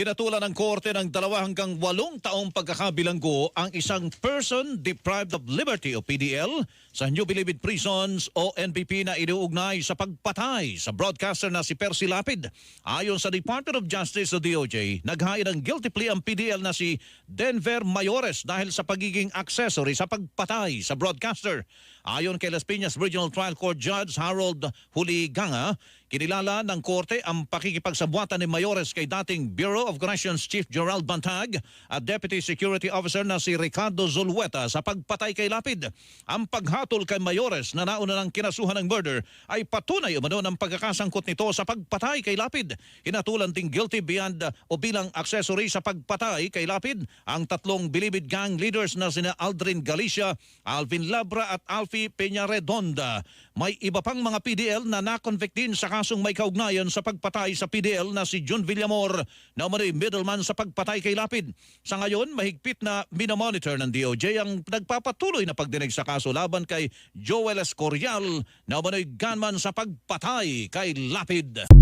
Pinatulan ng korte ng 2 hanggang 8 taong pagkakabilanggo ang isang person deprived of liberty o PDL sa New Bilibid Prisons o NBP na inuugnay sa pagpatay sa broadcaster na si Percy Lapid. Ayon sa Department of Justice o DOJ, naghain ng guilty plea ang PDL na si Denver Mayores dahil sa pagiging accessory sa pagpatay sa broadcaster. Ayon kay Las Piñas Regional Trial Court Judge Harold Huliganga, kinilala ng korte ang pakikipagsabuatan ni Mayores kay dating Bureau of Corrections Chief Gerald Bantag at Deputy Security Officer na si Ricardo Zulueta sa pagpatay kay Lapid. Ang paghatol kay Mayores na nauna ng kinasuhan ng murder ay patunay umano ng pagkakasangkot nito sa pagpatay kay Lapid. Hinatulan ding guilty beyond o bilang accessory sa pagpatay kay Lapid ang 3 Bilibid gang leaders na sina Aldrin Galicia, Alvin Labra at Alfie Peñaredonda. May iba pang mga PDL na nakonvict din sa kasong may kaugnayan sa pagpatay sa PDL na si Jun Villamor na umano'y middleman sa pagpatay kay Lapid. Sa ngayon, mahigpit na minamonitor ng DOJ ang nagpapatuloy na pagdinig sa kaso laban kay Joel Escorial na umano'y gunman sa pagpatay kay Lapid.